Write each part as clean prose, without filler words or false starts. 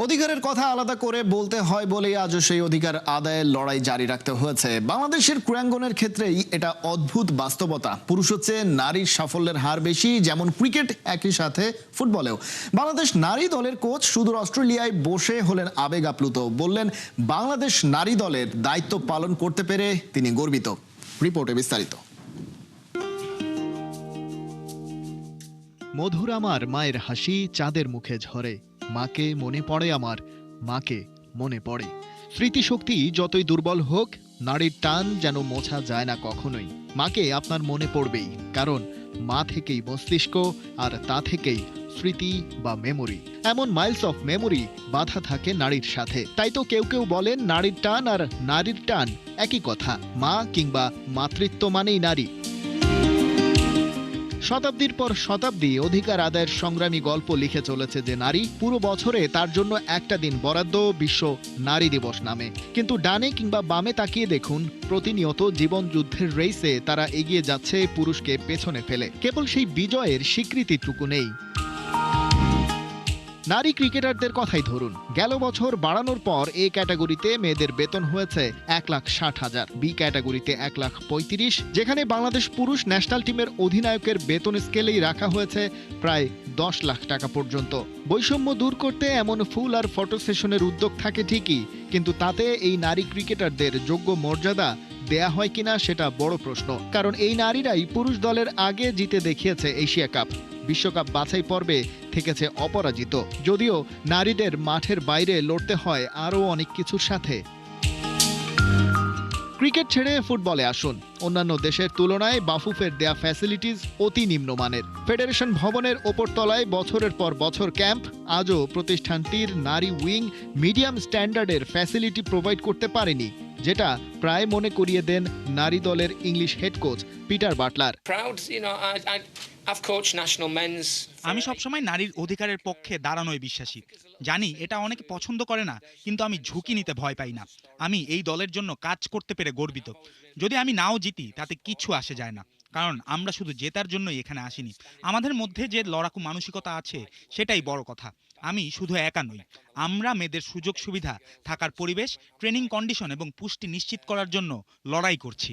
অধিকারের কথা আলাদা করে বলতে হয় বলেই আজও সেই অধিকার আদায়ের লড়াই জারি রাখতে হয়েছে। বাংলাদেশের ক্রীড়াঙ্গনের ক্ষেত্রেই এটা অদ্ভুত বাস্তবতা। পুরুষ হচ্ছে নারীর সাফল্যের হার বেশি, যেমন ক্রিকেট, একই সাথে ফুটবলেও। বাংলাদেশ নারী দলের কোচ সুদূর অস্ট্রেলিয়ায় বসে হলেন আবেগ আপ্লুত। বললেন বাংলাদেশ নারী দলের দায়িত্ব পালন করতে পেরে তিনি গর্বিত। রিপোর্টে বিস্তারিত। মধুর আমার মায়ের হাসি চাঁদের মুখে ঝরে, মাকে মনে পড়ে আমার, মাকে মনে পড়ে। স্মৃতিশক্তি যতই দুর্বল হোক, নারীর টান যেন মোছা যায় না কখনোই। মাকে আপনার মনে পড়বেই, কারণ মা থেকেই মস্তিষ্ক, আর তা থেকেই স্মৃতি বা মেমোরি। এমন মাইলস অফ মেমোরি বাধা থাকে নারীর সাথে। তাই তো কেউ কেউ বলেন নারীর টান আর নারীর টান একই কথা। মা কিংবা মাতৃত্ব মানেই নারী। শতাব্দীর পর শতাব্দী অধিকার আদায়ের সংগ্রামী গল্প লিখে চলেছে যে নারী। পুরো বছরে তার জন্য একটা দিন বরাদ্দ, বিশ্ব নারী দিবস নামে। কিন্তু ডানে কিংবা বামে তাকিয়ে দেখুন, প্রতিনিয়ত জীবন যুদ্ধের রেসে তারা এগিয়ে যাচ্ছে পুরুষকে পেছনে ফেলে। কেবল সেই বিজয়ের স্বীকৃতিটুকু নেই। নারী ক্রিকেটারদের কথাই ধরুন, গেল বছর বাড়ানোর পর এ ক্যাটাগরিতে মেয়েদের বেতন হয়েছে 1,60,000, বি ক্যাটাগরিতে 1,35,000, যেখানে বাংলাদেশ পুরুষ ন্যাশনাল টিমের অধিনায়কের বেতন স্কেলেই রাখা হয়েছে প্রায় 10 লাখ টাকা পর্যন্ত। বৈষম্য দূর করতে এমন ফুল আর ফটো সেশনের উদ্যোগ থাকে ঠিকই, কিন্তু তাতে এই নারী ক্রিকেটারদের যোগ্য মর্যাদা দেয়া হয় কিনা সেটা বড় প্রশ্ন। কারণ এই নারীরাই পুরুষ দলের আগে জিতে দেখিয়েছে এশিয়া কাপ, বিশ্বকাপ বাছাই পর্বে থেকেছে অপরাজিত। যদিও নারীদের মাঠের বাইরে লড়তে হয় আরও অনেক কিছুর সাথে। ক্রিকেট ছেড়ে ফুটবলে আসুন। অন্যান্য দেশের তুলনায় বাফুফের দেয়া ফ্যাসিলিটিস অতি নিম্নমানের। ফেডারেশন ভবনের ওপরতলায় বছরের পর বছর ক্যাম্প, আজও প্রতিষ্ঠানটির নারী উইং মিডিয়াম স্ট্যান্ডার্ডের ফ্যাসিলিটি প্রোভাইড করতে পারেনি, যেটা প্রায় মনে করিয়ে দেন নারী দলের English head coach Peter Butler. আমি সবসময় নারীর অধিকারের পক্ষে দাঁড়ানোয় বিশ্বাসী। জানি এটা অনেকে পছন্দ করে না, কিন্তু আমি ঝুঁকি নিতে ভয় পাই না। আমি এই দলের জন্য কাজ করতে পেরে গর্বিত। যদি আমি নাও জিতি তাতে কিছু আসে যায় না, কারণ আমরা শুধু জেতার জন্যই এখানে আসিনি। আমাদের মধ্যে যে লড়াকু মানসিকতা আছে সেটাই বড় কথা। আমি শুধু একা নই, আমরা মেয়েদের সুযোগ সুবিধা, থাকার পরিবেশ, ট্রেনিং কন্ডিশন এবং পুষ্টি নিশ্চিত করার জন্য লড়াই করছি।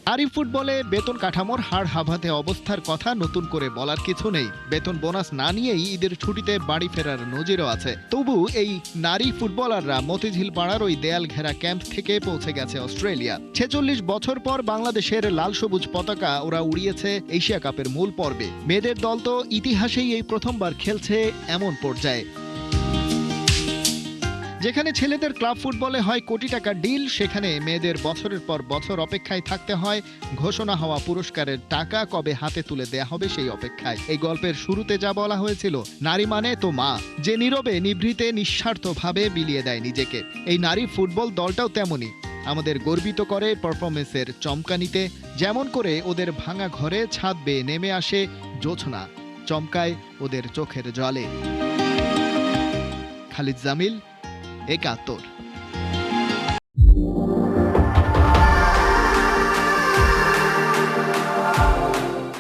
নারী ফুটবলে বেতন কাঠামোর হাড় হাভাতে অবস্থার কথা নতুন করে বলার কিছু নেই। বেতন বোনাস না নিয়েই ঈদের ছুটিতে বাড়ি ফেরার নজিরও আছে। তবু এই নারী ফুটবলাররা মতিঝিল পাড়ার ওই দেয়াল ঘেরা ক্যাম্প থেকে পৌঁছে গেছে অস্ট্রেলিয়া। 46 বছর পর বাংলাদেশের লাল সবুজ পতাকা ওরা উড়িয়েছে এশিয়া কাপের মূল পর্বে। মেয়েদের দল তো ইতিহাসেই এই প্রথমবার খেলছে এমন পর্যায়ে। যেখানে ছেলেদের ক্লাব ফুটবলে হয় কোটি টাকার ডিল, সেখানে মেয়েদের বছরের পর বছর অপেক্ষায় থাকতে হয় ঘোষণা হওয়া পুরস্কারের টাকা কবে হাতে তুলে দেয়া হবে সেই অপেক্ষায়। এই গল্পের শুরুতে যা বলা হয়েছিল, নারী মানে তো মা, যে নীরবে নিভৃতে নিঃস্বার্থভাবে বিলিয়ে দেয় নিজেকে। এই নারী ফুটবল দলটাও তেমনই। আমাদের গর্বিত করে পারফরমেন্সের চমকানিতে, যেমন করে ওদের ভাঙা ঘরে ছাদ বেয়ে নেমে আসে জোছনা, চমকায় ওদের চোখের জলে। খালিদ জামিল, একাত্তর।